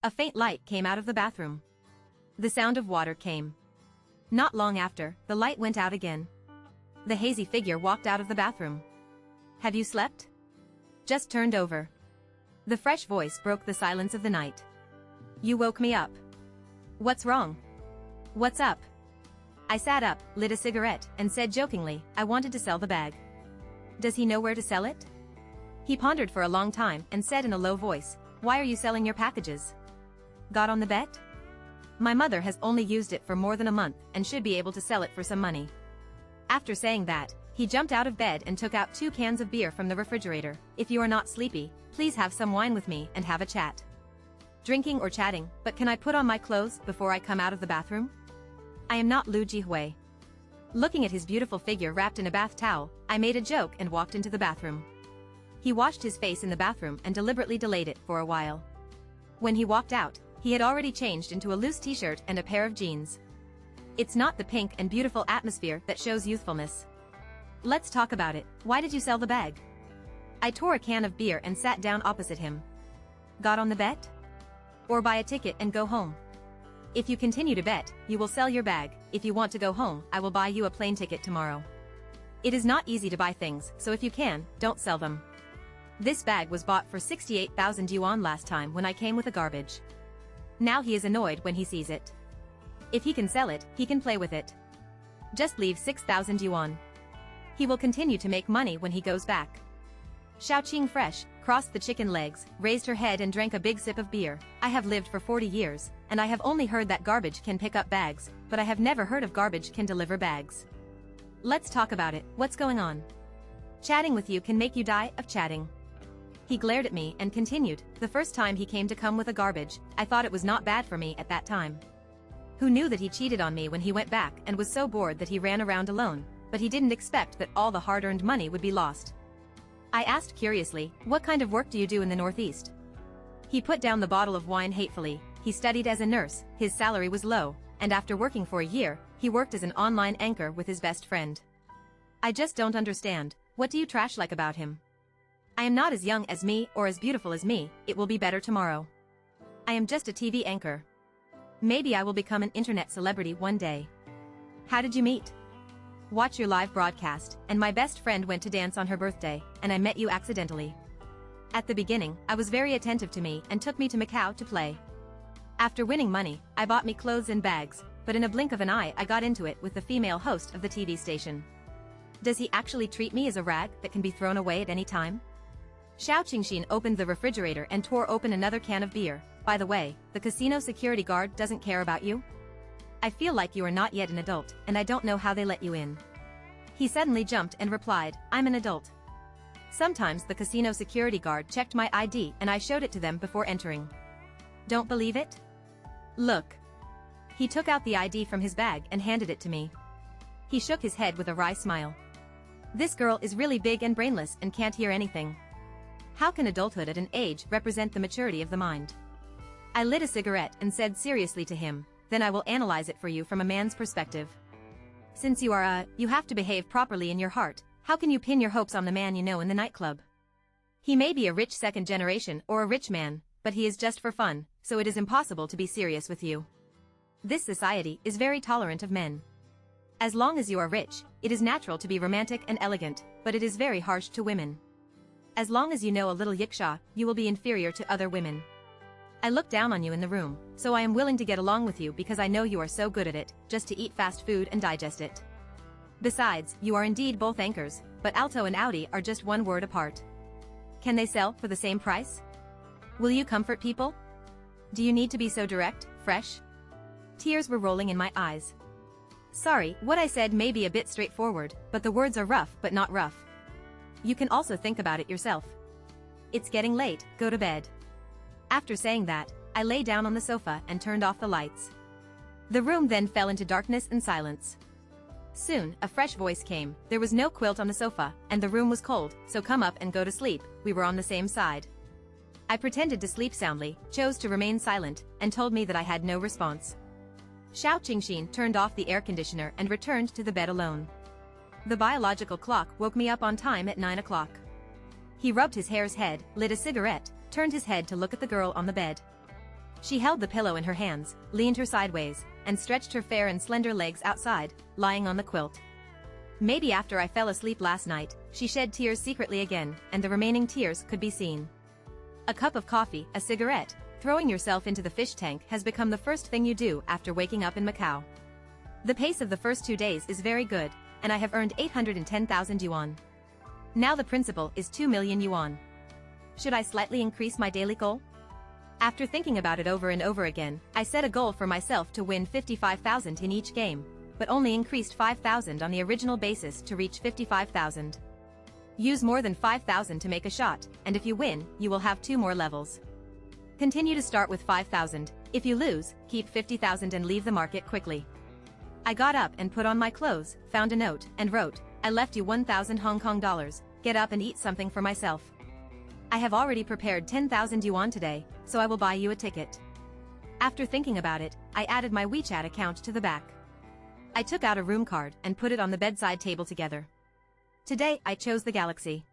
A faint light came out of the bathroom. The sound of water came. Not long after, the light went out again. The hazy figure walked out of the bathroom. Have you slept? Just turned over. The fresh voice broke the silence of the night. You woke me up. What's wrong? What's up? I sat up, lit a cigarette, and said jokingly, I wanted to sell the bag. Does he know where to sell it? He pondered for a long time and said in a low voice, why are you selling your packages? Got on the bet? My mother has only used it for more than a month and should be able to sell it for some money. After saying that, he jumped out of bed and took out 2 cans of beer from the refrigerator. If you are not sleepy, please have some wine with me and have a chat. Drinking or chatting, but can I put on my clothes before I come out of the bathroom? I am not Lu Jihui. Looking at his beautiful figure wrapped in a bath towel, I made a joke and walked into the bathroom. He washed his face in the bathroom and deliberately delayed it for a while. When he walked out, he had already changed into a loose t-shirt and a pair of jeans. It's not the pink and beautiful atmosphere that shows youthfulness. Let's talk about it. Why did you sell the bag? I tore a can of beer and sat down opposite him. Got on the bet? Or buy a ticket and go home? If you continue to bet, you will sell your bag. If you want to go home, I will buy you a plane ticket tomorrow. It is not easy to buy things, so if you can, don't sell them. This bag was bought for 68,000 yuan last time when I came with the garbage. Now he is annoyed when he sees it. If he can sell it, he can play with it. Just leave 6,000 yuan. He will continue to make money when he goes back. Xiaoqing fresh, crossed the chicken legs, raised her head and drank a big sip of beer. I have lived for 40 years, and I have only heard that garbage can pick up bags, but I have never heard of garbage can deliver bags. Let's talk about it. What's going on? Chatting with you can make you die of chatting. He glared at me and continued, the first time he came to come with a garbage, I thought it was not bad for me at that time. Who knew that he cheated on me when he went back and was so bored that he ran around alone, but he didn't expect that all the hard-earned money would be lost. I asked curiously, what kind of work do you do in the Northeast? He put down the bottle of wine hatefully. He studied as a nurse, his salary was low, and after working for a year, he worked as an online anchor with his best friend. I just don't understand, what do you trash like about him? I am not as young as me or as beautiful as me, it will be better tomorrow. I am just a TV anchor. Maybe I will become an internet celebrity one day. How did you meet? Watch your live broadcast, and my best friend went to dance on her birthday, and I met you accidentally. At the beginning, I was very attentive to me and took me to Macau to play. After winning money, I bought me clothes and bags, but in a blink of an eye I got into it with the female host of the TV station. Does he actually treat me as a rag that can be thrown away at any time? Xiao Qingxin opened the refrigerator and tore open another can of beer. By the way, the casino security guard doesn't care about you? I feel like you are not yet an adult, and I don't know how they let you in. He suddenly jumped and replied, I'm an adult. Sometimes the casino security guard checked my ID and I showed it to them before entering. Don't believe it? Look. He took out the ID from his bag and handed it to me. He shook his head with a wry smile. This girl is really big and brainless and can't hear anything. How can adulthood at an age represent the maturity of the mind? I lit a cigarette and said seriously to him, then I will analyze it for you from a man's perspective. Since you are you have to behave properly in your heart, how can you pin your hopes on the man you know in the nightclub? He may be a rich second generation or a rich man, but he is just for fun, so it is impossible to be serious with you. This society is very tolerant of men. As long as you are rich, it is natural to be romantic and elegant, but it is very harsh to women. As long as you know a little yiksha, you will be inferior to other women. I look down on you in the room, so I am willing to get along with you because I know you are so good at it, just to eat fast food and digest it. Besides, you are indeed both anchors, but Alto and Audi are just one word apart. Can they sell for the same price? Will you comfort people? Do you need to be so direct, fresh? Tears were rolling in my eyes. Sorry, what I said may be a bit straightforward, but the words are rough but not rough. You can also think about it yourself. It's getting late, go to bed. After saying that, I lay down on the sofa and turned off the lights. The room then fell into darkness and silence. Soon, a fresh voice came. There was no quilt on the sofa, and the room was cold, so come up and go to sleep. We were on the same side. I pretended to sleep soundly, chose to remain silent, and told me that I had no response. Xiao Qingxin turned off the air conditioner and returned to the bed alone. The biological clock woke me up on time at 9 o'clock. He rubbed his hair's head, lit a cigarette, turned his head to look at the girl on the bed. She held the pillow in her hands, leaned her sideways, and stretched her fair and slender legs outside, lying on the quilt. Maybe after I fell asleep last night, she shed tears secretly again, and the remaining tears could be seen. A cup of coffee, a cigarette, throwing yourself into the fish tank has become the first thing you do after waking up in Macau. The pace of the first 2 days is very good, and I have earned 810,000 yuan. Now the principal is 2 million yuan. Should I slightly increase my daily goal? After thinking about it over and over again, I set a goal for myself to win 55,000 in each game, but only increased 5,000 on the original basis to reach 55,000. Use more than 5,000 to make a shot, and if you win, you will have 2 more levels. Continue to start with 5,000, if you lose, keep 50,000 and leave the market quickly. I got up and put on my clothes, found a note, and wrote, I left you 1,000 Hong Kong dollars, get up and eat something for myself. I have already prepared 10,000 yuan today, so I will buy you a ticket. After thinking about it, I added my WeChat account to the back. I took out a room card and put it on the bedside table together. Today, I chose the Galaxy.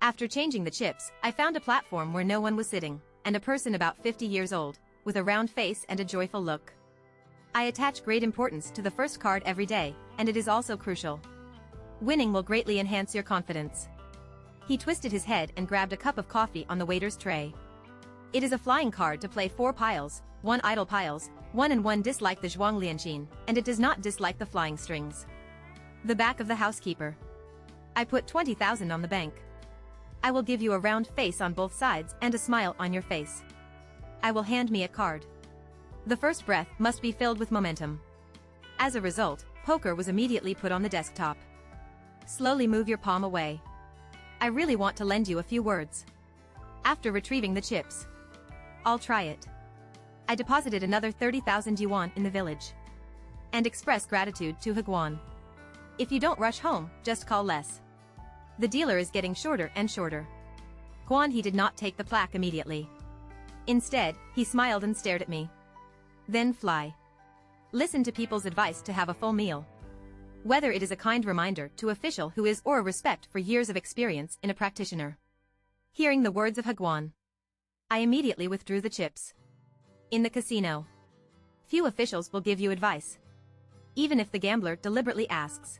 After changing the chips, I found a platform where no one was sitting, and a person about 50 years old, with a round face and a joyful look. I attach great importance to the first card every day, and it is also crucial. Winning will greatly enhance your confidence. He twisted his head and grabbed a cup of coffee on the waiter's tray. It is a flying card to play 4 piles, 1 idle piles, 1 and 1 dislike the zhuang lianqin, and it does not dislike the flying strings. The back of the housekeeper. I put 20,000 on the bank. I will give you a round face on both sides and a smile on your face. I will hand me a card. The first breath must be filled with momentum. As a result, poker was immediately put on the desktop. Slowly move your palm away. I really want to lend you a few words. After retrieving the chips. I'll try it. I deposited another 30,000 yuan in the village. And express gratitude to Higuan. If you don't rush home, just call less. The dealer is getting shorter and shorter. Guan He did not take the plaque immediately. Instead, he smiled and stared at me. Then fly. Listen to people's advice to have a full meal. Whether it is a kind reminder to official who is or a respect for years of experience in a practitioner. Hearing the words of Higuan, I immediately withdrew the chips. In the casino, few officials will give you advice. Even if the gambler deliberately asks.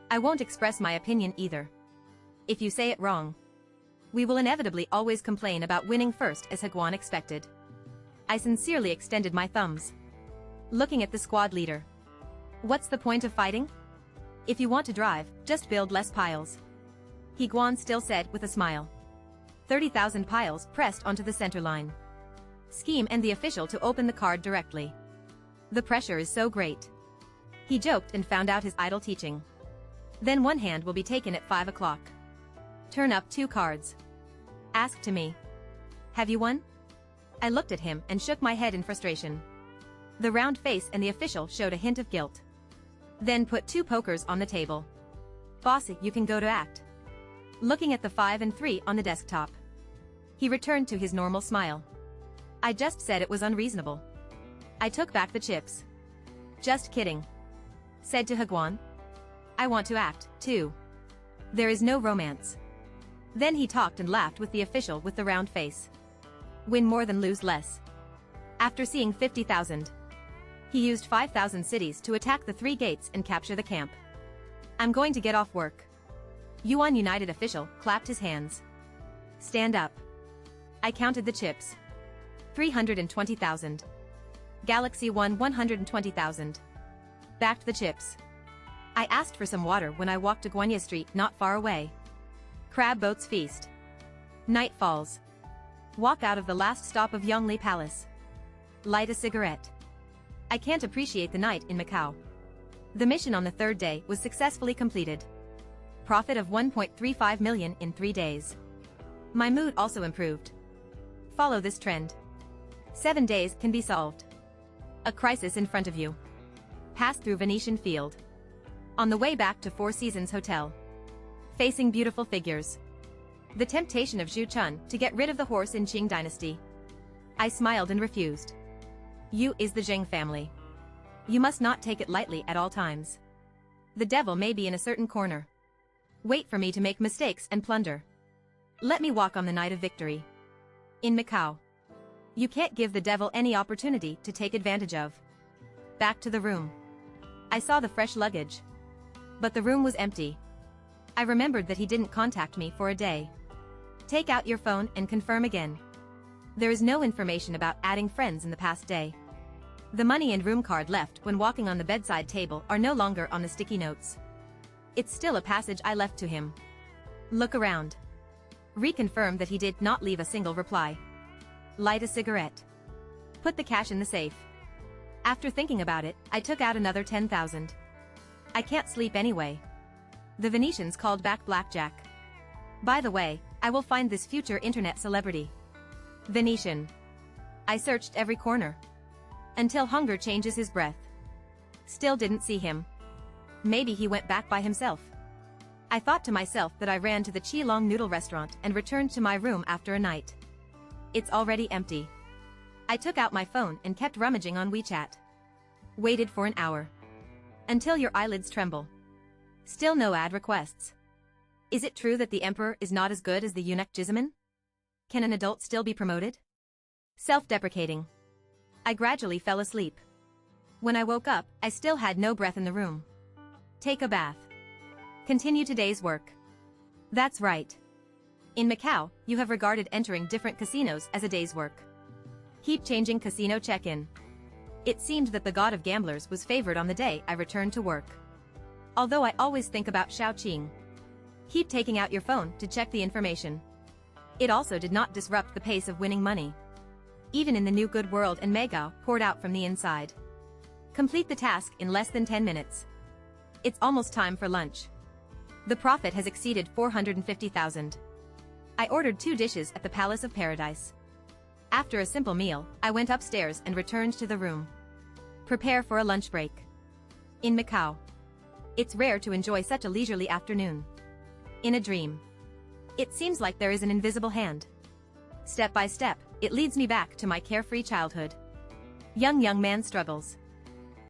I won't express my opinion either. If you say it wrong, we will inevitably always complain about winning first as Higuan expected. I sincerely extended my thumbs. Looking at the squad leader. What's the point of fighting? If you want to drive, just build less piles. Higuan still said with a smile. 30,000 piles pressed onto the center line. Scheme and the official to open the card directly. The pressure is so great. He joked and found out his idle teaching. Then one hand will be taken at 5 o'clock. Turn up 2 cards. Ask to me. Have you won? I looked at him and shook my head in frustration. The round face and the official showed a hint of guilt. Then put 2 pokers on the table. Bossy, you can go to act. Looking at the 5 and 3 on the desktop. He returned to his normal smile. I just said it was unreasonable. I took back the chips. Just kidding. Said to Higuan. I want to act, too. There is no romance. Then he talked and laughed with the official with the round face. Win more than lose less. After seeing 50,000. He used 5,000 cities to attack the 3 gates and capture the camp. I'm going to get off work. Yuan United official clapped his hands. Stand up. I counted the chips. 320,000. Galaxy won 120,000. Backed the chips. I asked for some water when I walked to Guanya Street not far away. Crab boats feast. Night falls. Walk out of the last stop of Yongli Palace. Light a cigarette. I can't appreciate the night in Macau. The mission on the 3rd day was successfully completed. Profit of 1.35 million in 3 days. My mood also improved. Follow this trend. 7 days can be solved. A crisis in front of you. Pass through Venetian Field. On the way back to Four Seasons Hotel. Facing beautiful figures. The temptation of Zhu Chun to get rid of the horse in Qing dynasty. I smiled and refused. You is the Zheng family. You must not take it lightly at all times. The devil may be in a certain corner. Wait for me to make mistakes and plunder. Let me walk on the night of victory. In Macau. You can't give the devil any opportunity to take advantage of. Back to the room. I saw the fresh luggage. But the room was empty. I remembered that he didn't contact me for a day. Take out your phone and confirm again. There is no information about adding friends in the past day. The money and room card left when walking on the bedside table are no longer on the sticky notes. It's still a passage I left to him. Look around. Reconfirm that he did not leave a single reply. Light a cigarette. Put the cash in the safe. After thinking about it, I took out another 10,000. I can't sleep anyway. The Venetians called back blackjack. By the way, I will find this future internet celebrity. Venetian. I searched every corner. Until hunger changes his breath. Still didn't see him. Maybe he went back by himself. I thought to myself that I ran to the Qilong noodle restaurant and returned to my room after a night. It's already empty. I took out my phone and kept rummaging on WeChat. Waited for an hour. Until your eyelids tremble. Still no ad requests. Is it true that the emperor is not as good as the eunuch Jiziman? Can an adult still be promoted? Self-deprecating. I gradually fell asleep. When I woke up, I still had no breath in the room. Take a bath. Continue today's work. That's right. In Macau, you have regarded entering different casinos as a day's work. Keep changing casino check-in. It seemed that the god of gamblers was favored on the day I returned to work. Although I always think about Shaoqing. Keep taking out your phone to check the information. It also did not disrupt the pace of winning money. Even in the new good world and Macau poured out from the inside. Complete the task in less than 10 minutes. It's almost time for lunch. The profit has exceeded 450,000. I ordered 2 dishes at the Palace of Paradise. After a simple meal, I went upstairs and returned to the room. Prepare for a lunch break. In Macau. It's rare to enjoy such a leisurely afternoon. In a dream. It seems like there is an invisible hand. Step by step, it leads me back to my carefree childhood. Young man struggles.